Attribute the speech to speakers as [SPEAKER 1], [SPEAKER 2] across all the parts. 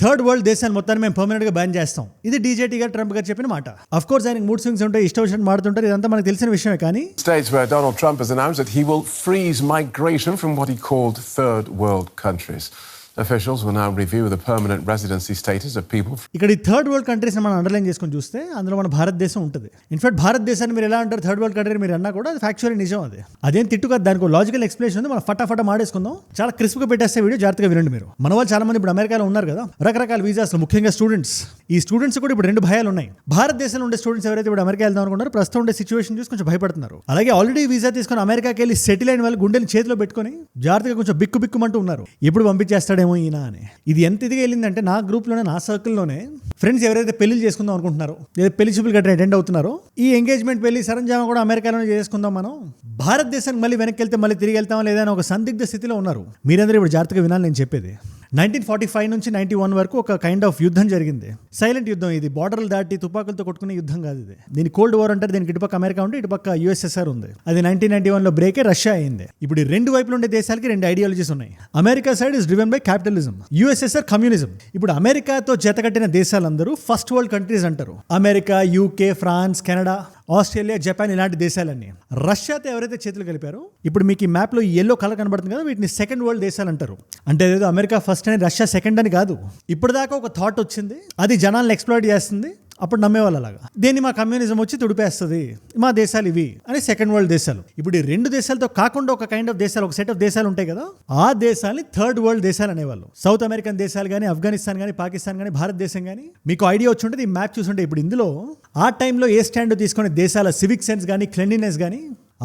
[SPEAKER 1] Third world దేశాన్ని మొత్తాన్ని మేము పర్మనెంట్ గా బ్యాన్ చేస్తాం. ఇది డీజేటీ గారు ట్రంప్ గారు చెప్పిన మాట. అఫ్ కోర్స్ ఆయనకి మూడ్ స్వింగ్స్ ఉంటాయి, ఇష్టం వచ్చినట్టు మాడుతుంటారు, ఇదంతా మనకు తెలిసిన విషయమే. కానీ
[SPEAKER 2] States where Donald Trump has announced that he will freeze migration from what he called third world countries. Officials will now review the permanent residency status of people.
[SPEAKER 1] ఇక్కడ ఈ థర్డ్ వరల్డ్ కంట్రీస్ మనం underline చేసుకొని చూస్తే అందులో మన భారతదేశం ఉంటుంది. In fact భారతదేశాన్ని మీరు ఎలా అంటారు థర్డ్ వరల్డ్ కంట్రీ మీరు అన్నా కూడా అది ఫ్యాక్చువల్లీ నిజం. అదేం తిట్టు కాదు, దానికి లాజికల్ ఎక్స్ప్లెనేషన్ ఉంది. మనం ఫటాఫట మాడేసుకుందాం, చాలా క్రిస్ప్గా పెట్టేస్తే వీడియో జాగ్రత్తగా వినండి మీరు. మన వాళ్ళు చాలా మంది ఇప్పుడు అమెరికాలో ఉన్నారు కదా, రకరకాల వీసాస్, ముఖ్యంగా స్టూడెంట్స్. ఈ స్టూడెంట్స్ కూడా ఇప్పుడు 2 భయాలు ఉన్నాయి. భారతదేశంలో ఉండే స్టూడెంట్స్ ఎవరైతే ఇప్పుడు అమెరికా వెళ్దాం అనుకున్నారో ప్రస్తుతం ఉండే సిచ్యువేషన్ చూసి కొంచెం భయపడుతున్నారు. అలాగే ఆల్రెడీ వీసా తీసుకొని అమెరికాకి వెళ్ళి సెటిల్ అయిన వాళ్ళు గుండెని చేతిలో పెట్టుకొని జాగ్రత్తగా కొంచెం బిక్కుమంటూ ఉన్నారు, ఎప్పుడు పంపించేస్తాడేమో ఈయన అని. ఇది ఎంత ఇదిగా వెళ్ళిందంటే నా గ్రూప్లోనే, నా సర్కిల్లోనే ఫ్రెండ్స్ ఎవరైతే పెళ్లి చేసుకుందాం అనుకుంటున్నారో, లేదా పెళ్లి చూపులు గట్రా అటెండ్ అవుతున్నారో, ఈ ఎంగేజ్మెంట్ పెళ్లి సరంజామా కూడా అమెరికాలోనే చేసుకుందాం, మనం భారతదేశానికి మళ్ళీ వెనక్కి వెళ్తే మళ్ళీ తిరిగి వెళ్తామా లేదా అని ఒక సందిగ్ధ స్థితిలో ఉన్నారు. మీరందరూ ఇప్పుడు జాగ్రత్తగా వినాలి నేను చెప్పేది. 1945 నుంచి 91 వరకు ఒక కైండ్ ఆఫ్ యుద్ధం జరిగింది. సైలెంట్ యుద్ధం. ఇది బార్డర్లు దాటి తుపాకులతో కొట్టుకునే యుద్ధం కాదు ఇది. దీని కోల్డ్ వార్ అంటారు. దీనికి ఇటుపక్క అమెరికా ఉంది, ఇటుపక్క యుఎస్ఎస్ఆర్ ఉంది. అది 1991లో బ్రేక్ అయ్యి రష్యా అయింది. ఇప్పుడు ఈ 2 వైపులు ఉండే దేశాలకి 2 ఐడియాలజీస్ ఉన్నాయి. America side is driven by capitalism, USSR communism. ఇప్పుడు అమెరికాతో జతకట్టిన దేశాలందరూ ఫస్ట్ వరల్డ్ కంట్రీస్ అంటారు. America, UK, France, Canada, Australia, Japan ఇలాంటి దేశాలన్నీ. రష్యాతో ఎవరైతే చేతులు కలిపారో ఇప్పుడు మీకు ఈ మ్యాప్లో ఈ ఎల్లో కలర్ కనబడుతుంది కదా, వీటిని సెకండ్ వరల్డ్ దేశాలు అంటారు. అంటే ఏదో అమెరికా ఫస్ట్ అని రష్యా సెకండ్ అని కాదు. ఇప్పటిదాకా ఒక థాట్ వచ్చింది, అది జనాలను ఎక్స్ప్లాయిట్ చేస్తుంది. అప్పుడు నమ్మేవాళ్ళు అలాగా, దీన్ని మా కమ్యూనిజం వచ్చి తుడిపేస్తుంది, మా దేశాలు ఇవి అని సెకండ్ వరల్డ్ దేశాలు. ఇప్పుడు ఈ 2 దేశాలతో కాకుండా ఒక కైండ్ ఆఫ్ దేశాలు, ఒక సెట్ ఆఫ్ దేశాలు ఉంటాయి కదా, ఆ దేశాలని థర్డ్ వరల్డ్ దేశాలు అనేవాళ్ళు. సౌత్ అమెరికన్ దేశాలు కానీ, ఆఫ్ఘనిస్తాన్ కానీ, పాకిస్తాన్ కానీ, భారతదేశం కానీ. మీకు ఐడియా వచ్చి ఉంటుంది, ఈ మ్యాప్ చూసుంటే ఇప్పుడు ఇందులో ఆ టైంలో ఏ స్టాండ్ తీసుకునే దేశాల సివిక్ సెన్స్ కానీ, క్లెన్లీనెస్ కానీ,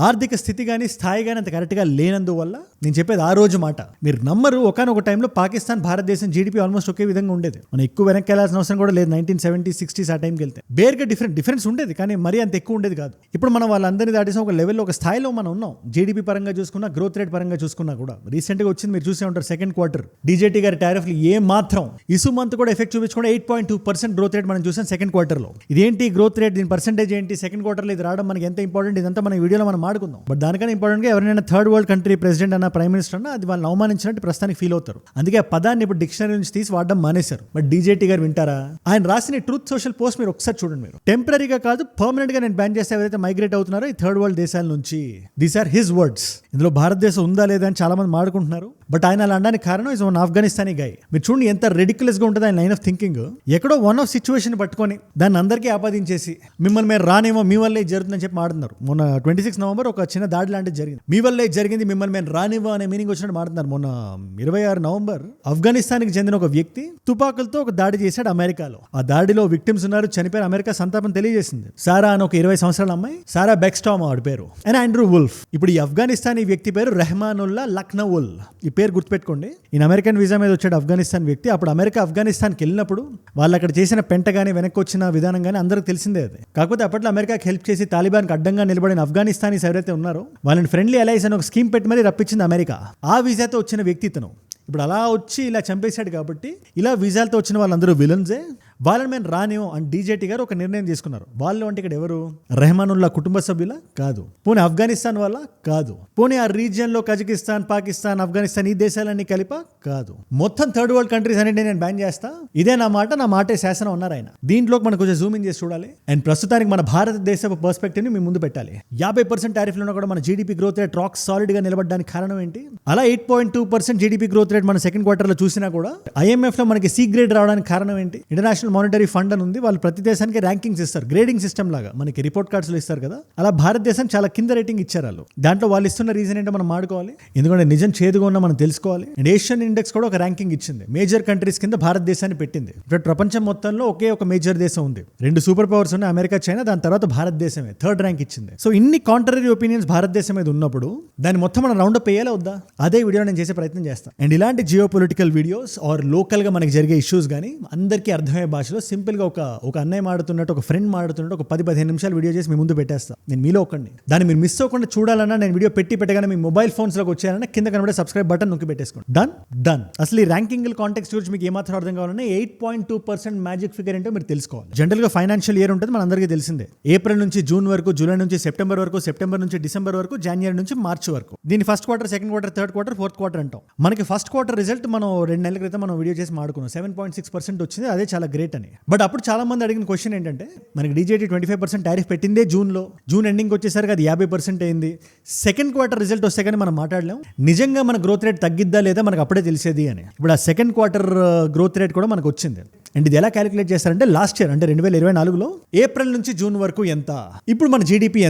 [SPEAKER 1] ఆర్థిక స్థితి కానీ, స్థాయి కానీ అంత కరెక్ట్గా లేనందువల్ల నేను చెప్పేది ఆ రోజు మాట. మీరు నమ్మరు, ఒకనొక టైంలో పాకిస్తాన్, భారతదేశం జీడిపి ఆల్మోస్ట్ ఒకే విధంగా ఉండేది. మనం ఎక్కువ వెనక్కి వెళ్ళాల్సిన అవసరం కూడా లేదు. 1970s, 60s ఆ టైంకి వెళ్తే బేర్గా డిఫరెన్స్ ఉండేది, కానీ మరీ అంత ఎక్కువ ఉండేది కాదు. ఇప్పుడు మనం వాళ్ళందరినీ దాటేసి ఒక లెవెల్లో, ఒక స్థాయిలో మనం ఉన్నాం. జీడిపి పరంగా చూసుకున్నా, గ్రోత్ రేట్ పరంగా చూసుకున్నా కూడా. రీసెంట్గా వచ్చింది మీరు చూసే ఉంటారు, సెకండ్ క్వార్టర్ డీజేటీ గారి టారిఫ్లు ఏ మాత్రం ఇసు మంత్ కూడా ఎఫెక్ట్ చూపించకుండా 8.2% గ్రోత్ రేట్ మనం చూసాం సెకండ్ క్వార్టర్లో. ఇదేంటి గ్రోత్ రేట్, దీని పర్సెంటేజ్ ఏంటి, సెకండ్ క్వార్టర్లో ఇది రావడం మనకి ఎంత ఇంపార్టెంట్, ఇదంతా మన వీడియోలో మనం మాడుకుందాం. బట్ దానికన్నా ఇంపార్టెంట్గా ఎవరైనా థర్డ్ వరల్డ్ కంట్రీ ప్రెసిడెంట్ అన్న, ప్రైమ్ మినిస్టర్ అన్న, అది వాళ్ళని అవమానించినట్టు ప్రస్తుతానికి ఫీల్ అవుతారు. అందుకే ఆ పదాన్ని ఇప్పుడు డిక్షనరీ నుంచి తీసి వాడడం మానేశారు. బట్ డీజేటీ గారు వింటారా? ఆయన రాసిన ట్రూత్ సోషల్ పోస్ట్ మీరు ఒకసారి చూడండి. మీరు టెంపరీగా కాదు, పర్మనెంట్ గా నేను బ్యాన్ చేస్తే ఎవరైతే మైగ్రేట్ అవుతున్నారో ఈ థర్డ్ వరల్డ్ దేశాల నుంచి. These are his words. ఇందులో భారతదేశం ఉందా లేదా అని చాలా మంది మాడుకుంటున్నారు. బట్ ఆయన అలా అనడానికి కారణం ఇస్ వన్ ఆఫ్ఘనిస్తానీ గై. మీరు చూడండి ఎంత రెడిక్యులస్ గా ఉంటుంది ఆయన లైన్ ఆఫ్ థింకింగ్. ఎక్కడో వన్ ఆఫ్ సిచ్యువేషన్ పట్టుకొని దాన్ని అందరికీ ఆపాదించేసి మిమ్మల్ని మేము రానేమో, మీ వల్లే జరుగుతుందని చెప్పి మాడుతున్నారు. మొన్న 26 నవంబర్ ఒక చిన్న దాడి లాంటిది జరిగింది. మీ వల్లే జరిగింది, మిమ్మల్ని మేము రానివ్వ అనే మీనింగ్ వచ్చినట్టు మాడుతున్నారు. మొన్న 26 నవంబర్ ఆఫ్ఘనిస్తాన్కి చెందిన ఒక వ్యక్తి తుపాకులతో ఒక దాడి చేశాడు అమెరికాలో. ఆ దాడిలో విక్టిమ్స్ ఉన్నారు, చనిపోయారు. అమెరికా సంతాపం తెలియజేసింది. సారా అని ఒక 20 సంవత్సరాల అమ్మాయి, సారా బెక్స్టామ్ ఆవిడ పేరు, అండ్ ఆండ్రూ వుల్ఫ్. ఇప్పుడు ఈ ఆఫ్ఘనిస్తాన్ వ్యక్తి పేరు రెహమానుల్లా లక్నవుల్. ఈ పేరు గుర్తుపెట్టుకోండి. ఈయన అమెరికన్ వీసా మీద వచ్చాడు ఆఫ్ఘనిస్తాన్ వ్యక్తి. అప్పుడు అమెరికా ఆఫ్ఘనిస్తాన్కి వెళ్ళినప్పుడు వాళ్ళు అక్కడ చేసిన పెంట కానీ, వెనక్కి వచ్చిన విధానం కానీ అందరికి తెలిసిందే అది. కాకపోతే అప్పట్లో అమెరికాకి హెల్ప్ చేసి తాలిబాన్కి అడ్డంగా నిలబడిన ఆఫ్ఘనిస్తానీస్ ఎవరైతే ఉన్నారో వాళ్ళని ఫ్రెండ్లీ అలైస్ అని ఒక స్కీమ్ పెట్టి మరీ రప్పించింది అమెరికా. ఆ వీసాతో వచ్చిన వ్యక్తి ఇతను. ఇప్పుడు అలా వచ్చి ఇలా చంపేశాడు కాబట్టి ఇలా వీసాలతో వచ్చిన వాళ్ళందరూ విలన్సే, వాళ్ళని మేము రానివ్వం అని డీజేటీ గారు ఒక నిర్ణయం తీసుకున్నారు. వాళ్ళు అంటే ఇక్కడ ఎవరు? రెహమానుల్లా కుటుంబ సభ్యుల కాదు, పోనీ ఆఫ్ఘనిస్తాన్ వాళ్ళ కాదు, పోనీ ఆ రీజియన్ లో కజకిస్తాన్, పాకిస్తాన్, ఆఫ్ఘనిస్తాన్ ఈ దేశాలన్నీ కలిప కాదు, మొత్తం థర్డ్ వరల్డ్ కంట్రీస్ అన్నింటినీ నేను బ్యాన్ చేస్తా, ఇదే నా మాటే శాసనం అన్నారు ఆయన. దీంట్లో మనం కొంచెం జూమ్ ఇన్ చేసి చూడాలి. అండ్ ప్రస్తుతానికి మన భారతదేశ పర్స్పెక్టివ్ ని మీ ముందు పెట్టాలి. 50% టారిఫ్లు ఉన్నా కూడా మన GDP growth rate rock solid గా నిలబడడానికి కారణం ఏంటి? అలా 8.2% జీడీపీ గ్రోత్ రేట్ మన సెకండ్ క్వార్టర్ లో చూసినా కూడా ఐఎంఎఫ్ లో మనకి సి గ్రేడ్ రావడానికి కారణం ఏంటి? ఇంటర్నేషనల్ మానిటరీ ఫండ్ అని ఉంది, వాళ్ళు ప్రతి దేశానికి ర్యాంకింగ్స్ ఇస్తారు, గ్రేడింగ్ సిస్టమ్ లాగా మనకి రిపోర్ట్ కార్డ్స్ లో ఇస్తారు కదా, అలా భారతదేశం చాలా కింద రేటింగ్ ఇచ్చారు వాళ్ళు. దాంట్లో వాళ్ళు ఇస్తున్న రీజన్ ఏంటో మనం మాడుకోవాలి, ఎందుకంటే నిజం చేదుగా ఉన్నా మనం తెలుసుకోవాలి. అండ్ ఏషియన్ ఇండెక్స్ కూడా ఒక ర్యాంకింగ్ ఇచ్చింది, మేజర్ కంట్రీస్ కింద భారతదేశాన్ని పెట్టింది. ఇప్పుడు ప్రపంచం మొత్తంలో ఒకే ఒక మేజర్ దేశం ఉంది, 2 సూపర్ పవర్స్ ఉన్నాయి, అమెరికా, చైనా, దాని తర్వాత భారతదేశమే థర్డ్ ర్యాంక్ ఇచ్చింది. సో ఇన్ని కాంట్రరీ ఒపీనియన్స్ భారతదేశం మీద ఉన్నప్పుడు దాన్ని మొత్తం మనం రౌండ్ అప్ వేయాలా వద్దా? అదే వీడియో నేను చేసే ప్రయత్నం చేస్తాను. అండ్ ఇలాంటి geopolitical videos or local గా మనకి జరిగే ఇష్యూస్ కానీ అందరికీ అర్థమయ్యే భాషలో సింపుల్గా ఒక అన్నయ్య మాడుతున్నట్టు, ఒక ఫ్రెండ్ మాడుతున్నట్టు ఒక 10-15 నిమిషాలు వీడియో చేసి మీ ముందు పెట్టేస్తాను. నేను మీలో ఒకండి. దాన్ని మీరు మిస్ అవ్వకుండా చూడాలన్నా, నేను వీడియో పెట్టగానే మీ మొబైల్ ఫోన్స్లోకి వచ్చారన్నా కింద కనబడే సబ్స్క్రైబ్ బటన్ నొక్కి పెట్టేసుకోండి. డన్. అసలు ఈ ర్యాంకింగ్ కాంటెక్స్ట్ గురించి మీకు ఏమాత్రం అర్థం కావాలన్నా 8.2% మ్యాజిక్ ఫిగర్ ఏంటో మీరు తెలుసుకోవాలి. జనరల్గా ఫైనాన్షియల్ ఇయర్ ఉంటుంది, మనందరికీ తెలిసిందే. ఏప్రిల్ నుంచి జూన్ వరకు, జూలై నుంచి సెప్టెంబర్ వరకు, సెప్టెంబర్ నుంచి డిసెంబర్ వరకు, జనవరి నుంచి మార్చి వరకు. దీన్ని first quarter, second quarter, third quarter, fourth quarter అంటాం. మనకి ఫస్ట్ క్వార్టర్ రిజల్ట్ మనం 2 నెలల క్రితం మనం వీడియో చేసి మాడుకున్నాం. 7.6% వచ్చింది, అదే చాలా గ్రేట్ అని. బట్ అప్పుడు చాలా మంది అడిగిన క్వశ్చన్ ఏంటంటే, మనకి డీజేటీ 25% టారిఫ్ పెట్టిందే జూన్ ఎండింగ్ వచ్చేసరికి అది 50% అయింది. సెకండ్ క్వార్టర్ రిజల్ట్ వస్తే కానీ మనం మాట్లాడలేం నిజంగా మన గ్రోత్ రేట్ తగ్గిద్దా లేదా మనకు అప్పుడే తెలిసేది అని. ఇప్పుడు ఆ సెకండ్ క్వార్టర్ గ్రోత్ రేట్ కూడా మనకు వచ్చింది. అండ్ ఇది ఎలా క్యాలిక్యులేట్ చేస్తారంటే, లాస్ట్ ఇయర్ అంటే 2024లో ఏప్రిల్ నుంచి జూన్ వరకు ఎంత, ఇప్పుడు మన జీడిపి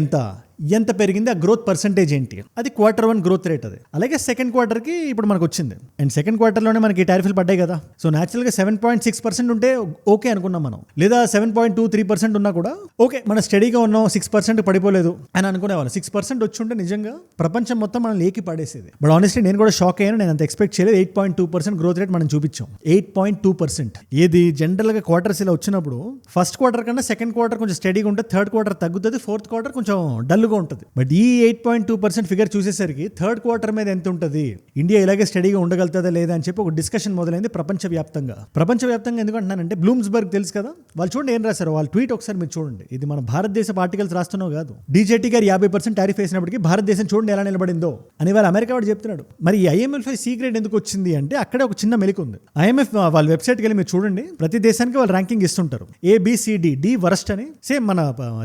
[SPEAKER 1] ఎంత పెరిగింది, ఆ గ్రోత్ పర్సెంటేజ్ ఏంటి, అది Q1 గ్రోత్ రేట్. అది అలాగే సెకండ్ క్వార్టర్కి ఇప్పుడు మనకు వచ్చింది. అండ్ సెకండ్ క్వార్టర్లోనే మనకి టారిఫ్లు పడ్డాయి కదా. సో న్యాచురల్గా 7.6% ఉంటే ఓకే అనుకున్నాం మనం, లేదా 7.23% ఉన్నా కూడా ఓకే, మనం స్టడీగా ఉన్నాం, 6% పడిపోలేదు అని అనుకునేవాళ్ళం. 6% వచ్చి ఉంటే నిజంగా ప్రపంచం మొత్తం మనం లేకి పడేసేది. బట్ ఆనెస్ట్లీ నేను కూడా షాక్ అయ్యాను. నేను అంత ఎక్స్పెక్ట్ చేయలేదు. 8.2% గ్రోత్ రేట్ మనం చూపించాం. 8.2%. ఏది జనరల్గా క్వార్టర్స్ ఇలా వచ్చినప్పుడు ఫస్ట్ క్వార్టర్ కన్నా సెకండ్ క్వార్టర్ కొంచెం స్టడీగా ఉంటే, థర్డ్ క్వార్టర్ తగ్గుతుంది, ఫోర్త్ క్వార్టర్ కొంచెం డల్ ఉంటుంది. బట్ ఈ 8.2% ఫిగర్ చూసేసరికి థర్డ్ క్వార్టర్ మీద ఎంత ఉంటుంది, ఇండియా ఇలాగే స్టడీగా ఉండగలుగుతుందా లేదా అని చెప్పి ఒక డిస్కషన్ మొదలైంది ప్రపంచవ్యాప్తంగా. ఎందుకంటున్నానంటే, బ్లూమ్స్బర్గ్ తెలుసు కదా, వాళ్ళు చూడండి ఏం రాశారు, వాళ్ళ ట్వీట్ ఒకసారి మీరు చూడండి. ఇది మన భారతదేశ ఆర్టికల్స్ రాస్తున్నావు కాదు. డీజేటీ గారు 50% టారిఫ్ వేసినప్పటికీ భారతదేశం చూడండి ఎలా నిలబడిందో అని వాళ్ళు అమెరికా వాడు చెప్తున్నాడు. మరి ఈ IMF సి గ్రేడ్ ఎందుకు వచ్చింది అంటే, అక్కడే ఒక చిన్న మెలిక ఉంది. IMF వాళ్ళ వెబ్సైట్కి వెళ్ళి మీరు చూడండి, ప్రతి దేశానికి వాళ్ళు ర్యాంకింగ్ ఇస్తుంటారు. ABCD, D వరస్ట్ అని, సేమ్ మన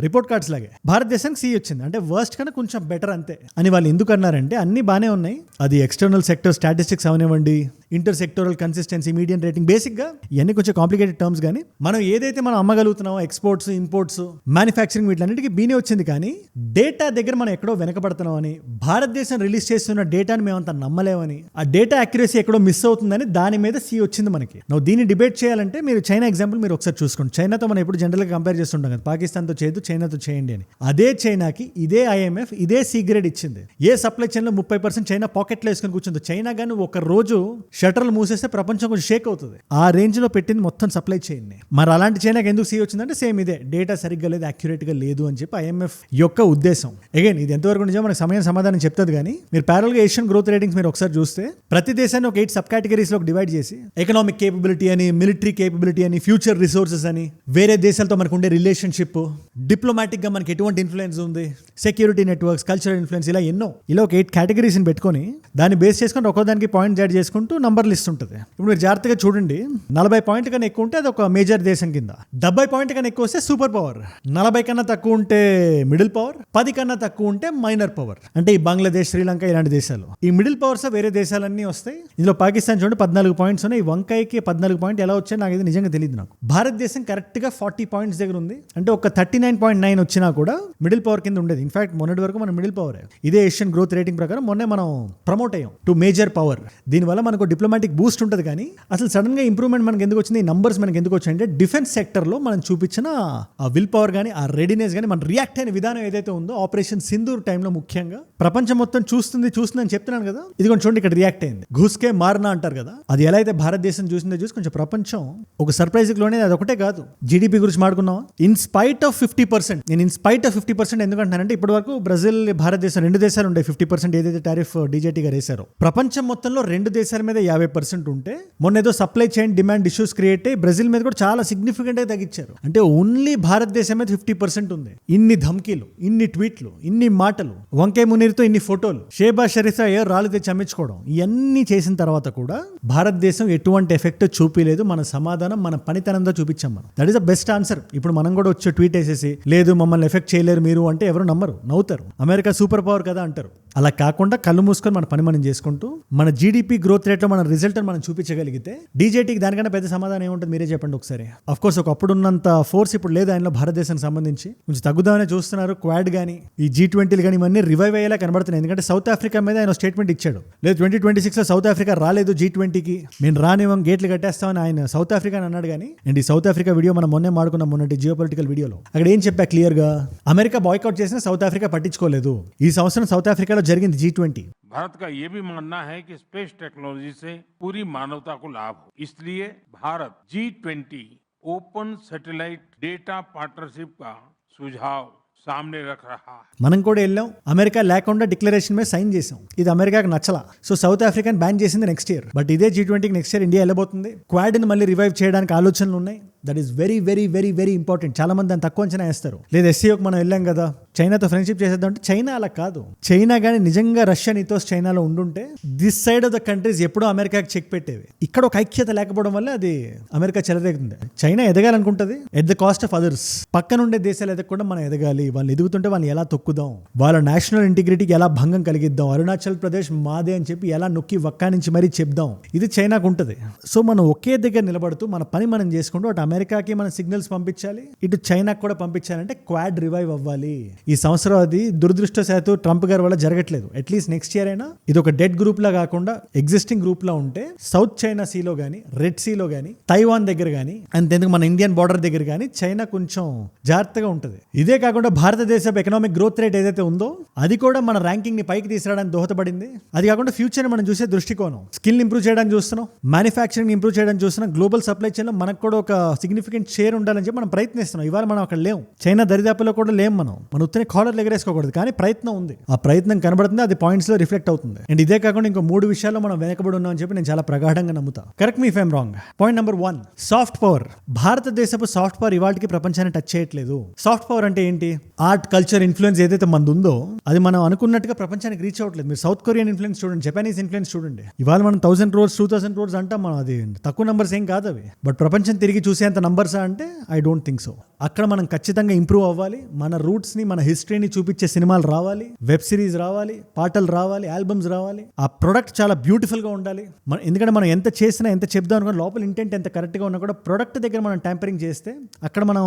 [SPEAKER 1] రిపోర్ట్ కార్డ్స్ లాగే. భారతదేశానికి C వచ్చింది, అంటే వర్స్ట్ కన్నా కొంచెం బెటర్ అంతే అని వాళ్ళు ఎందుకు అన్నారంటే, అన్ని బాగానే ఉన్నాయి, అది ఎక్స్టర్నల్ సెక్టర్ స్టాటిస్టిక్స్ అవనివ్వండి, inter sectoral consistency, median rating, బేసిక్గా ఇవన్నీ కొంచెం కాంప్లికేటెడ్ టర్మ్స్. కానీ మనం ఏదైతే మనం అమ్మగలుగుతున్నామో, ఎక్స్పోర్ట్స్, ఇంపోర్ట్స్, మ్యానుఫ్యాక్చరింగ్, వీటిలన్నిటికీ బీనే వచ్చింది. కానీ డేటా దగ్గర మనం ఎక్కడో వెనకబడుతున్నామని, భారతదేశం రిలీజ్ చేస్తున్న డేటాని మేమంతా నమ్మలేమని, ఆ డేటా అక్యురసీ ఎక్కడో మిస్ అవుతుందని దాని మీద C వచ్చింది మనకి. నువ్వు దీన్ని డిబేట్ చేయాలంటే మీరు చైనా ఎగ్జాంపుల్ మీరు ఒకసారి చూసుకోండి. చైనాతో మనం ఎప్పుడు జనరల్గా కంపేర్ చేస్తుంటాం కదా, పాకిస్తాన్తో చేయదు, చైనాతో చేయండి అని. అదే చైనాకి ఇదే IMF ఇదే C గ్రేడ్ ఇచ్చింది. ఏ సప్లై చైన్లో 30% చైనా పాకెట్లో వేసుకొని కూర్చుంది. చైనా కానీ ఒక రోజు షటర్లు మూసేస్తే ప్రపంచం కొంచెం షేక్ అవుతుంది. ఆ రేంజ్ లో పెట్టింది మొత్తం సప్లై చైన్. మరి అలాంటి చైనాకి ఎందుకు C వచ్చిందంటే, సేమ్ ఇదే, డేటా సరిగ్గా లేదు, అక్యురేట్ గా లేదు అని చెప్పి IMF యొక్క ఉద్దేశం. అగైన్ ఇది ఎంతవరకు నిజం మనకు సమయం సమాధానం చెప్తుంది. కానీ మీరు ప్యారల్ గా ఏషియన్ గ్రోత్ రేటింగ్స్ మీరు ఒకసారి చూస్తే, ప్రతి దేశాన్ని ఒక 8 సబ్ కేటగిరీస్ లో డివైడ్ చేసి, ఎకనామిక్ కేపబిలిటీ అని, మిలిటరీ కేపబిలిటీ అని, ఫ్యూచర్ రిసోర్సెస్ అని, వేరే దేశాలతో మనకు ఉండే రిలేషన్షిప్, డిప్లొమాటిక్ గా మనకి ఎటువంటి ఇన్ఫ్లుయెన్స్ ఉంది, సెక్యూరిటీ నెట్వర్క్స్, కల్చరల్ ఇన్ఫ్లుయెన్స్, ఇలా ఒక 8 కేటగిరీస్ పెట్టుకొని దాన్ని బేస్ చేసుకొని ఒక్కోదానికి పాయింట్ యాడ్ చేసుకుంటూ నంబర్ లిస్ట్ ఉంటుంది. ఇప్పుడు మీరు జాగ్రత్తగా చూడండి, 40 పాయింట్ కన్నా ఎక్కువ ఉంటే అది ఒక మేజర్ దేశం కింద, 70 పాయింట్ కన్నా ఎక్కువ వస్తే సూపర్ పవర్, 40 కన్నా తక్కువ ఉంటే మిడిల్ పవర్, 10 కన్నా తక్కువ ఉంటే మైనర్ పవర్. అంటే ఈ బంగ్లాదేశ్, శ్రీలంక ఇలాంటి దేశాలు. ఈ మిడిల్ పవర్స్ వేరే దేశాలన్నీ వస్తాయి. ఇందులో పాకిస్తాన్ చూడండి 14 పాయింట్స్ ఉన్నాయి. ఈ వంకాయకి 14 పాయింట్ ఎలా వచ్చాయి నాకు ఇది నిజంగా తెలియదు. నాకు భారతదేశం కరెక్ట్ గా 40 పాయింట్స్ దగ్గర ఉంది. అంటే ఒక 39.9 వచ్చినా కూడా మిడిల్ పవర్ కింద ఉండేది. ఇన్ఫాక్ట్ మొన్నటి వరకు మనం మిడిల్ పవర్. ఇదే ఏషియన్ గ్రోత్ రేటింగ్ ప్రకారం మొన్నే మనం ప్రమోట్ అయ్యాం టు మేజర్ పవర్. దీనివల్ల మనకు డిప్లొమాటిక్ బూస్ట్ ఉంటుంది. కానీ అసలు సడన్ గా ఇంప్రూవ్మెంట్ మనకి ఎందుకు వచ్చింది, ఈ నంబర్స్ మనకి ఎందుకు వచ్చాయి అంటే, డిఫెన్స్ సెక్టర్ లో మనం చూపించిన ఆ విల్ పవర్ కానీ, ఆ రెడీనెస్ కానీ, మన రియాక్ట్ అయిన విధానం ఏదైతే ఉందో, ఆపరేషన్ సింధూర్ టైంలో ముఖ్యంగా ప్రపంచం మొత్తం చూస్తుంది అని చెప్తున్నాను కదా. ఇది కొంచెం చూడండి, ఇక్కడ రియాక్ట్ అయింది. ఘుస్కే మారనా అంటారు కదా, అది ఎలా అయితే భారతదేశం చూసిందో చూసి కొంచెం ప్రపంచం ఒక సర్ప్రైజ్ లోనే. అది ఒకటే కాదు, జీడిపి గురించి మాట్లాడుకున్నావా, ఇన్ స్పైట్ ఆఫ్ 50%. నేను ఇన్ స్పైట్ ఆఫ్ 50% ఎందుకంటున్నానంటే, ఇప్పటి వరకు బ్రెజిల్, భారతదేశం 2 దేశాలు ఉండే 50% ఏదైతే టారిఫ్ డీజేటీ గారు వేశారో. ప్రపంచం మొత్తంలో 2 దేశాల మీద 50% ఉంటే, మొన్న ఏదో supply chain demand issues create అయ్యి బ్రెజిల్ మీద కూడా చాలా సిగ్నిఫికెంట్ గా తగ్గించారు. అంటే ఓన్లీ భారతదేశం మీద 50% ఉంది. ఇన్ని ధమ్కీలు, ఇన్ని ట్వీట్లు, ఇన్ని మాటలు, వంకే మునీర్తో ఇన్ని ఫోటోలు, షేబా షరీఫ్ రాళ్ళు తెచ్చి అమ్మించుకోవడం, ఇవన్నీ చేసిన తర్వాత కూడా భారతదేశం ఎటువంటి ఎఫెక్ట్ చూపించలేదు. మన సమాధానం మన పనితనంతో చూపించాం మనం. That is the best answer. ఇప్పుడు మనం కూడా వచ్చే ట్వీట్ వేసేసి, లేదు మమ్మల్ని ఎఫెక్ట్ చేయలేరు మీరు అంటే ఎవరు నమ్మరు, నవ్వుతారు. అమెరికా సూపర్ పవర్ కదా అంటారు. అలా కాకుండా కళ్ళు మూసుకొని మన పని మనం చేసుకుంటూ మన జీడిపి గ్రోత్ రేట్లో మన రిజల్ట్ మనం చూపించగలిగితే, డీజేటీకి దానికన్నా పెద్ద సమాధానం ఏముంటుంది మీరే చెప్పండి ఒకసారి. అఫ్ కోర్స్ ఒకప్పుడు ఉన్నంత ఫోర్స్ ఇప్పుడు లేదు ఆయనలో. భారతదేశానికి సంబంధించి కొంచెం తగ్గుదామనే చూస్తున్నారు. క్వాడ్ కానీ, ఈ G20 కానీ ఇవన్నీ రివైవ్ అయ్యేలా కనబడుతున్నాయి. ఎందుకంటే సౌత్ ఆఫ్రికా మీద ఆయన స్టేట్మెంట్ ఇచ్చాడు, లేదు 2026లో సౌత్ ఆఫ్రికా రాలేదు G20కి, మేము రానివ్వం, గేట్లు కట్టేస్తామని ఆయన సౌత్ ఆఫ్రికా అని అన్నాడు. కానీ అండ్ ఈ సౌత్ ఆఫ్రికా వీడియో మనం మొన్నే మాడుకున్నాం, మొన్నటి జియోపొలిటికల్ వీడియోలో. అక్కడ ఏం చెప్పా క్లియర్ గా, అమెరికా బాయ్కౌట్ చేసిన సౌత్ ఆఫ్రికా పట్టించుకోలేదు. ఈ సంవత్సరం సౌత్ ఆఫ్రికాలో జరిగింది G20.
[SPEAKER 3] भारत का ये भी मानना है कि स्पेस टेक्नोलॉजी से पूरी मानवता को लाभ हो, इसलिए Bharat G20 open satellite data partnership का सुझाव सामने रख रहा है।
[SPEAKER 1] మనం కూడా వెళ్ళాం, అమెరికా లేకుండా డిక్లరేషన్ మీద సైన్ చేసాం. ఇది అమెరికాకి నచ్చలా. సో సౌత్ ఆఫ్రికాని బ్యాన్ చేసింది నెక్స్ట్ ఇయర్. బట్ ఇదే G20కి నెక్స్ట్ ఇయర్ ఇండియా వెళ్ళబోతుంది. క్వాడ్ ని మళ్ళీ రివైవ్ చేయడానికి ఆలోచనలు ఉన్నాయి. That is very very very very important. చాలా మంది దాన్ని తక్కువ అంచనా వేస్తారు. లేదు SCOకి మనం వెళ్ళాం కదా, చైనాతో ఫ్రెండ్షిప్ చేసేద్దాం అంటే చైనా అలా కాదు. చైనా కానీ నిజంగా రష్యా నీతోస్ చైనాలో ఉండుంటే this side of the countries ఎప్పుడో అమెరికాకి చెక్ పెట్టేవి. ఇక్కడ ఒక ఐక్యత లేకపోవడం వల్ల అది అమెరికా చెలరేగుతుంది. చైనా ఎదగాలనుకుంటుంది at the cost of others. పక్కనుండే దేశాలు ఎదగకుండా మనం ఎదగాలి. వాళ్ళు ఎదుగుతుంటే వాళ్ళని ఎలా తొక్కుదాం, వాళ్ళ నేషనల్ ఇంటిగ్రిటీకి ఎలా భంగం కలిగిద్దాం, అరుణాచల్ ప్రదేశ్ మాదే అని చెప్పి ఎలా నొక్కి వక్కా నుంచి మరీ చెప్దాం, ఇది చైనాకు ఉంటుంది. సో మనం ఒకే దగ్గర నిలబడుతూ మన పని మనం చేసుకుంటూ అటు అమెరికాకి మన సిగ్నల్స్ పంపించాలి, ఇటు చైనాకి కూడా పంపించాలంటే క్వాడ్ రివైవ్ అవ్వాలి. ఈ సంవత్సరం అది దురదృష్టవశాత్తు ట్రంప్ గారి వల్ల జరగట్లేదు. అట్లీస్ట్ నెక్స్ట్ ఇయర్ అయినా ఇది ఒక డెడ్ గ్రూప్ లా కాకుండా ఎగ్జిస్టింగ్ గ్రూప్ లా ఉంటే సౌత్ చైనా సీలో గానీ, రెడ్ సీలో గానీ, తైవాన్ దగ్గర గానీ, అంతేందుకు మన ఇండియన్ బార్డర్ దగ్గర గానీ చైనా కొంచెం జాగ్రత్తగా ఉంటుంది. ఇదే కాకుండా భారతదేశ ఎకనామిక్ గ్రోత్ రేట్ ఏదైతే ఉందో అది కూడా మన ర్యాంకింగ్ ని పైకి తీసుకురావడానికి దోహదపడింది. అది కాకుండా ఫ్యూచర్ మనం చూసే దృష్టికోణం, స్కిల్ ఇంప్రూవ్ చేయడానికి చూస్తున్నాం, మ్యానుఫ్యాక్చరింగ్ ఇంప్రూవ్ చేయడానికి చూస్తున్నాం, గ్లోబల్ సప్లై చైన్ లో మనకు కూడా ఒక సిగ్నిఫికెంట్ షేర్ ఉండాలని చెప్పి మనం ప్రయత్నిస్తున్నాం. ఇవాళ మనం అక్కడ లేం, చైనా దరిదాపులో కూడా లేం. మన ఉత్తనే కాలర్ ఎగరేసుకోకూడదు, కానీ ప్రయత్నం ఉంది. ఆ ప్రయత్నం కనబడుతుంది, అది పాయింట్స్ లో రిఫ్లెక్ట్ అవుతుంది. అండ్ ఇదే కాకుండా ఇంకో 3 విషయాల్లో మనం వెనకబడి ఉన్నాం అని చెప్పి నేను చాలా ప్రగాఢంగా నమ్ముతా. Correct me if I'm wrong. Point number 1, soft power. భారతదేశపు సాఫ్ట్ పవర్ ఇవాళకి ప్రపంచాన్ని టచ్ చేయట్లేదు. సాఫ్ట్ పవర్ అంటే ఏంటి? ఆర్ట్, కల్చర్ ఇన్ఫ్లుయెన్స్ ఏదైతే మనది ఉందో అది మనం అనుకున్నట్టుగా ప్రపంచానికి రీచ్ అవ్వట్లేదు. మీరు సౌత్ కొరియన్ ఇన్ఫ్లుయెన్స్ చూడండి, జపానీస్ ఇన్ఫ్లుయెన్స్ చూడండి. ఇవాళ మనం 1000 crores 2000 crores అంటాం, మనం అది తక్కువ నంబర్స్ ఏం కాదు అవి. బట్ ప్రపంచం తిరిగి చూసేంత నంబర్సా అంటే ఐ డోంట్ థింక్ సో. అక్కడ మనం ఖచ్చితంగా ఇంప్రూవ్ అవ్వాలి. మన రూట్స్ ని, మన హిస్టరీని చూపించే సినిమాలు రావాలి, వెబ్ సిరీస్ రావాలి, పాటలు రావాలి, ఆల్బమ్స్ రావాలి. ఆ ప్రొడక్ట్ చాలా బ్యూటిఫుల్ గా ఉండాలి. ఎందుకంటే మనం ఎంత చేసినా, ఎంత చెప్దాం అనుకున్నా, లోపల ఇంటెంట్ ఎంత కరెక్ట్ గా ఉన్నా కూడా ప్రొడక్ట్ దగ్గర మనం ట్యాంపరింగ్ చేస్తే, అక్కడ మనం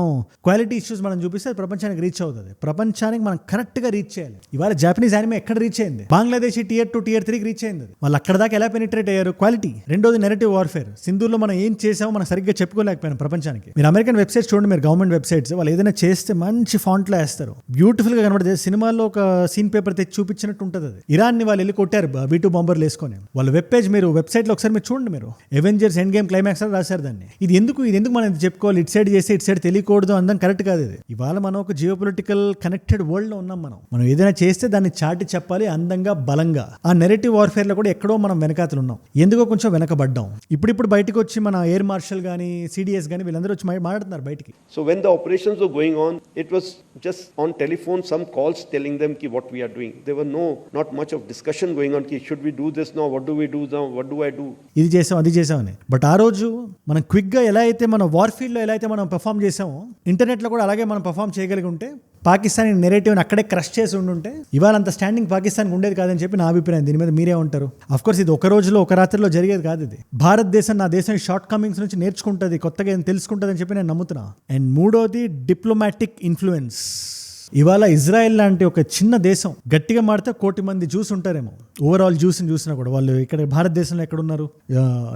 [SPEAKER 1] క్వాలిటీ ఇష్యూస్ మనం చూపిస్తే అది ప్రపంచానికి రీచ్ అవుతుంది. ప్రపంచానికి మనం కరెక్ట్ గా రీచ్ చేయాలి. ఇవాళ జాపనీస్ యానిమే ఎక్కడ రీచ్ అయింది? బంగ్లాదేశ్ Tier 2 Tier 3 రీచ్ అయింది. వాళ్ళు అక్కడ దాకా ఎలా పెనిట్రేట్ అయ్యారు? క్వాలిటీ. రెండోది నెరేటివ్ వార్ఫేర్. సింధూర్లో మనం ఏం చేసామో మనం సరిగ్గా చెప్పుకోలేకపోయాం ప్రపంచానికి. మీరు అమెరికన్ వెబ్సైట్స్ చూడండి, మీరు గవర్నమెంట్ వెబ్సైట్స్, వాళ్ళు ఏదైనా చేస్తే మంచి ఫాంట్ లో వేస్తారు, బ్యూటిఫుల్ గా కనబడుతుంది. సినిమాల్లో ఒక సీన్ పేపర్ తెచ్చి చూపించినట్టు ఉంటుంది అది. ఇరాన్ ని వాళ్ళు వెళ్ళి కొట్టారు B2 బాంబర్లు వేసుకొని. వాళ్ళ వెబ్ పేజ్ మీరు వెబ్సైట్ లో ఒకసారి మీరు చూడండి, మీరు అవెంజర్స్ ఎండ్ గేమ్ క్లైమాక్స్ అని రాశారు దాన్ని. ఇది ఎందుకు మనం చెప్పుకోవాలి? ఇటు సైడ్ చేస్తే ఇటు సైడ్ తెలియకూడదు అందం కరెక్ట్ కాదు ఇది. ఇవాళ మనం ఒక జియో పొలిటికల్ కనెక్టెడ్ వరల్డ్ లో ఉన్నాం. మనం ఏదైనా చేస్తే దాన్ని చాటి చెప్పాలి అందంగా, బలంగా. ఆ నెరేటివ్ వార్ఫేర్ లో కూడా ఎక్కడో మనం వెనకాతలు ఉన్నాం, ఎందుకో కొంచెం వెనకబడ్డాం. ఇప్పుడు బయటకు వచ్చి మన ఎయిర్ మార్షల్ గానీ, CDS గానీ వీళ్ళందరూ వచ్చి మాట్లాడుతున్నారు బయటికి.
[SPEAKER 4] So when the operations were going on, it was just on telephone, some calls telling them ki what we are doing. There were not much of discussion going on ki should we do this now, what do we do now, what do I do.
[SPEAKER 1] ఇది చేసాం, అది చేసామని. But ఆ రోజు మనం quick గా ఎలా అయితే మన వార్ఫీల్డ్ లో ఎలా అయితే మనం పెర్ఫామ్ చేసామో, ఇంటర్నెట్ లో కూడా అలాగే మనం పెర్ఫామ్ చేయగలిగి ఉంటే, పాకిస్తాన్ నెరేటివ్ని అక్కడే క్రష్ చేసి ఉండుంటే ఇవాళ అంత స్టాండింగ్ పాకిస్తాన్కి ఉండేది కాదని చెప్పి నా అభిప్రాయం. దీని మీద మీరేమంటారు? అఫ్కోర్స్ ఇది ఒక రోజులో, ఒక రాత్రిలో జరిగేది కాదు. ఇది భారతదేశం నా దేశం షార్ట్ కమింగ్స్ నుంచి నేర్చుకుంటుంది, కొత్తగా ఏం తెలుసుకుంటుంది అని చెప్పి నేను నమ్ముతున్నా. అండ్ మూడోది డిప్లొమాటిక్ ఇన్ఫ్లుయెన్స్. ఇవాళ ఇజ్రాయెల్ లాంటి ఒక చిన్న దేశం గట్టిగా మాడితే 1 కోటి మంది జూస్ ఉంటారేమో. ఓవరాల్ జ్యూస్ని చూసినా కూడా వాళ్ళు ఇక్కడ భారతదేశంలో ఎక్కడున్నారు?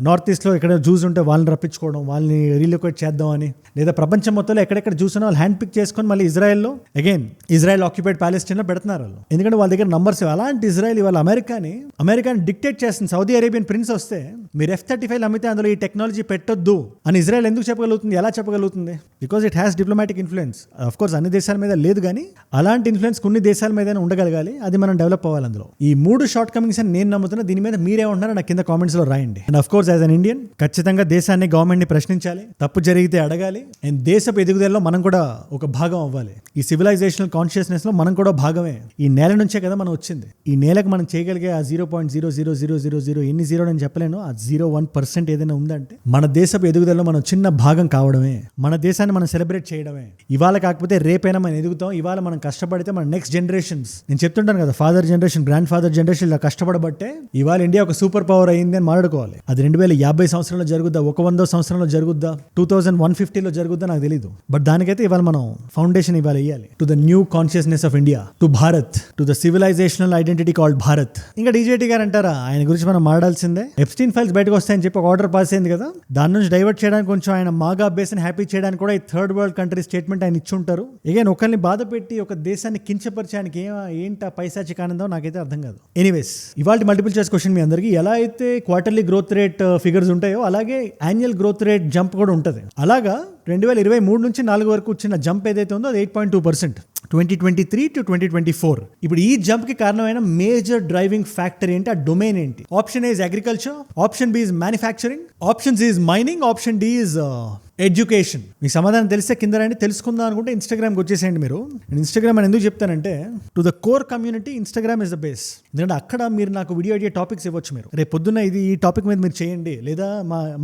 [SPEAKER 1] నార్త్ ఈస్ట్లో ఎక్కడ జ్యూస్ ఉంటే వాళ్ళని రప్పించుకోవడం, వాళ్ళని రీలొకేట్ చేద్దాం అని, లేదా ప్రపంచం మొత్తంలో ఎక్కడెక్కడ జ్యూస్ ఉన్నా వాళ్ళు హ్యాండ్ పిక్ చేసుకొని మళ్ళీ ఇజ్రాయెల్లో అగైన్ ఇజ్రాయెల్ ఆక్యుపైడ్ ప్యాలెస్టైన్లో పెడుతున్నారు వాళ్ళు. ఎందుకంటే వాళ్ళ దగ్గర నంబర్స్. అలాంటి ఇజ్రాయెల్ ఇవాళ అమెరికాని డిక్టేట్ చేస్తుంది. సౌదీ అరేబియన్ ప్రిన్స్ వస్తే మీరు F-35 అమ్మితే అందులో ఈ టెక్నాలజీ పెట్టొద్దు అని ఇజ్రాయెల్ ఎందుకు చెప్పగలుగుతుంది? ఎలా చెప్పగలుగుతుంది? Because it has diplomatic influence. Of course అన్ని దేశాల మీద లేదు, కానీ అలాంటి ఇన్ఫ్లుయెన్స్ కొన్ని దేశాల మీద ఉండగలగాలి. అది మనం డెవలప్ అవ్వాలి. అందులో ఈ 3 షార్ట్ కమింగ్స్ అని నేను నమ్ముతున్నా. దీని మీద మీరేమంటున్నారో నాకు కింద కామెంట్స్ లో రాయండి. And of course as an Indian ఖచ్చితంగా దేశాన్ని, గవర్నమెంట్ ని ప్రశ్నించాలి, తప్పు జరిగితే అడగాలి. అండ్ దేశపు ఎదుగుదలలో మనం కూడా ఒక భాగం అవ్వాలి. ఈ సివిలైజేషనల్ కాన్షియస్నెస్ లో మనం కూడా భాగమే. ఈ నేల నుంచే కదా మనం వచ్చింది. ఈ నేలకు మనం చేయగలిగే ఆ 0.00000 ఎన్ని జీరో నేను చెప్పలేను, ఆ 0.1% ఏదైనా ఉందంటే మన దేశపు ఎదుగుదలలో మనం చిన్న భాగం కావడమే, మన దేశాన్ని మనం సెలబ్రేట్ చేయడమే. ఇవాళ కాకపోతే రేపైనా మనం ఎదుగుతాం. ఇవాళ మనం కష్టపడితే మన నెక్స్ట్ జనరేషన్స్, నేను చెప్తుంటాను కదా, father generation, grand father generation ఇలా కష్టపడబట్టే ఇవాళ ఇండియా ఒక సూపర్ పవర్ అయింది అని మాట్లాడుకోవాలి. అది 2050 సంవత్సరంలో జరుగుద్దా, 100వ సంవత్సరంలో జరుగుద్దా, 2150లో జరుగుద్దా నాకు తెలీదు. బట్ దానికైతే ఇవాళ మనం ఫౌండేషన్ ఇవాళ వేయాలి to the new consciousness of India, to Bharat, to the civilisational identity called Bharat. ఇంకా DJT గారు అంటారా, ఆయన గురించి మనం మాట్లాడాల్సిందే. ఎప్స్టీన్ ఫైల్స్ బయటకు వస్తాయని చెప్పి ఒక ఆర్డర్ పాస్ అయింది కదా, దాని నుంచి డైవర్ట్ చేయడానికి కొంచెం ఆయన మాగా బేస్ ని హ్యాపీ చేయడానికి కూడా ఈ థర్డ్ వరల్డ్ కంట్రీ స్టేట్మెంట్ ఆయన ఇచ్చి ఉంటారు. ఇక ఒకరిని బాధ పెట్టి ఒక దేశాన్ని కించపరిచడానికి ఏంటా పైశాచిక ఆనందం నాకైతే అర్థం కాదు. ఎనీవేస్, ఇవాళ మల్టిపుల్ చాయిస్ క్వశ్చన్ మీ అందరికీ, ఎలా అయితే క్వార్టర్లీ గ్రోత్ రేట్ ఫిగర్స్ ఉంటాయో అలాగే యాన్యువల్ గ్రోత్ రేట్ జంప్ కూడా ఉంటుంది. అలాగా 2023 నుంచి 4 వరకు వచ్చిన జంప్ ఏదైతే ఉందో అది 8.2%. 2023 to 2024. ఇప్పుడు ఈ జంప్ కి కారణమైన మేజర్ డ్రైవింగ్ ఫ్యాక్టర్ ఏంటి, ఆ డొమైన్ ఏంటి? Option A is agriculture, option B is manufacturing, option C is mining, option D is education. మీకు సమాధానం తెలిస్తే కింద రండి. తెలుసుకుందాం అనుకుంటే ఇన్స్టాగ్రామ్కి వచ్చేసేయండి మీరు. నేను ఇన్స్టాగ్రామ్ అని ఎందుకు చెప్తానంటే, to the core community Instagram is the base. ఎందుకంటే అక్కడ మీరు నాకు వీడియో ఐడియా టాపిక్స్ ఇవ్వచ్చు. మీరు రేపు పొద్దున్న ఈ టాపిక్ మీద మీరు చేయండి, లేదా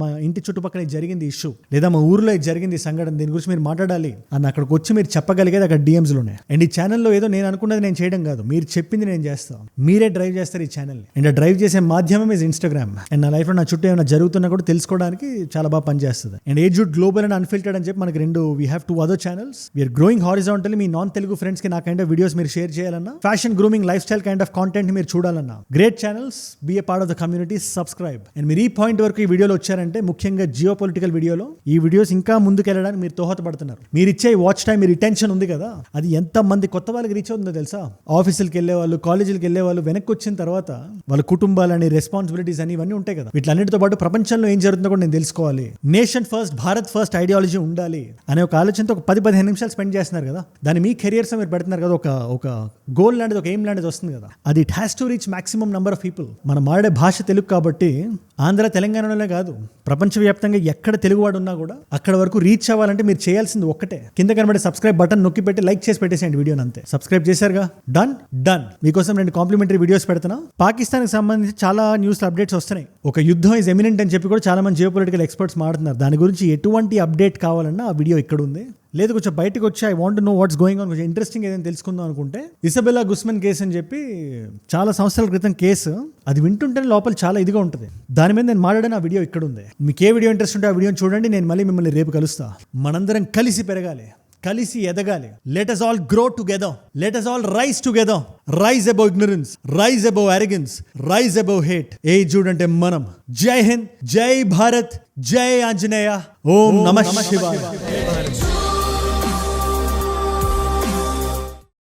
[SPEAKER 1] మా ఇంటి చుట్టుపక్కల ఇది జరిగింది ఇష్యూ, లేదా మా ఊర్లో ఇది జరిగింది సంఘటన, దీని గురించి మీరు మాట్లాడాలి అని అక్కడికి వచ్చి మీరు చెప్పగలిగేది అక్కడ డిఎమ్స్లో ఉన్నాయి. అండ్ ఈ ఛానల్లో ఏదో నేను అనుకున్నది నేను చేయడం కాదు, మీరు చెప్పింది నేను చేస్తాను. మీరే డ్రైవ్ చేస్తారు ఈ ఛానల్ని. అండ్ ఆ డ్రైవ్ చేసే మాధ్యమం ఇస్ ఇన్స్టాగ్రామ్. అండ్ నా లైఫ్లో నా చుట్టూ ఏమైనా జరుగుతున్నా కూడా తెలుసుకోవడానికి చాలా బాగా పనిచేస్తుంది. And aged global and unfiltered అని చెప్పి మనకి we have 2 other channels. We are growing horizontally. మీ నాన్ తెలుగు ఫ్రెండ్స్ కి నా కైండ్ ఆఫ్ వీడియోస్ మీరు షేర్ చేయాలన్నా, fashion grooming life style kind of content మీరు చూడాలన్నా, great channels, be a part of the community, subscribe. And మీరు ఈ పాయింట్ వరకు ఈ వీడియోలో వచ్చారంటే, ముఖ్యంగా జియో పొలిటికల్ వీడియోలో ఈ వీడియోస్ ఇంకా ముందుకు వెళ్ళడానికి మీరు దోహదపడుతున్నారు. మీరు ఇచ్చే వాచ్ టైం, మీ రిటెన్షన్ ఉంది కదా, అది ఎంత మంది కొత్త వాళ్ళకి రీచ్ అవుతుందో తెలుసా? ఆఫీసులకు వెళ్ళే వాళ్ళు, కాలేజీలకు వెళ్ళే వాళ్ళు వెనక్కి వచ్చిన తర్వాత వాళ్ళ కుటుంబాలని, రెస్పాన్సిబిలిటీస్ అని ఇవన్నీ ఉంటాయి కదా, వీటన్నిటితో పాటు ప్రపంచంలో ఏం జరుగుతుందో కూడా నేను తెలుసుకోవాలి, nation first, Bharat first ideology ఉండాలి అనే ఒక ఆలోచనతో ఒక 10-15 నిమిషాలు స్పెండ్ చేస్తున్నారు కదా, దాన్ని మీ కెరియర్స్ మీరు పెడుతున్నారు కదా, ఒక గోల్ లాంటిది, ఒక ఎయిమ్ లాంటిది వస్తుంది కదా, అది it has to reach maximum number of people. మనం మాడే భాష తెలుగు కాబట్టి ఆంధ్ర తెలంగాణలోనే కాదు, ప్రపంచవ్యాప్తంగా ఎక్కడ తెలుగువాడు ఉన్నా కూడా అక్కడ వరకు రీచ్ అవ్వాలంటే మీరు చేయాల్సింది ఒక్కటే, కింద కనబడే సబ్స్క్రైబ్ బటన్ నొక్కి పెట్టి లైక్ చేసి పెట్టేసేయండి వీడియోని, అంతే. సబ్స్క్రైబ్ చేశారుగా, డన్. మీకోసం 2 కాంప్లిమెంటరీ వీడియోస్ పెడుతున్నా. పాకిస్తాన్కి సంబంధించి చాలా న్యూస్ అప్డేట్స్ వస్తున్నాయి. ఒక యుద్ధం ఇస్ ఎమినెంట్ అని చెప్పి కూడా చాలా మంది జియో పొలిటికల్ ఎక్స్పర్ట్స్ మాట్లాడుతున్నారు. దాని గురించి ఎటువంటి అప్డేట్ కావాలన్నా ఆ వీడియో ఇక్కడ ఉంది. లేదు కొంచెం బయటకు వచ్చి I want know what's going on, కొంచెం ఇంట్రెస్టింగ్ ఏదైనా తెలుసుకుందాం అనుకుంటే, ఇసబెల్లా గుస్మన్ కేసు అని చెప్పి చాలా సంవత్సరాల క్రితం కేసు, అది వింటుంటేనే లోపల చాలా ఇదిగా ఉంటుంది. దాని మీద నేను మాట్లాడిన ఆ వీడియో ఇక్కడ ఉంది. మీకు ఏ వీడియో ఇంట్రెస్ట్ ఉంటే ఆ వీడియోని చూడండి. నేను మళ్ళీ మిమ్మల్ని రేపు కలుస్తా. మనందరం కలిసి పెరగాలి, కలిసి ఎదగాలి. Let us all grow together. Let us all rise together. Rise above ignorance, rise above arrogance, rise above hate. Aged అంటే మనం. జై హింద్, జై భారత్, జై ఆంజనేయ, ఓం నమః శివాయ.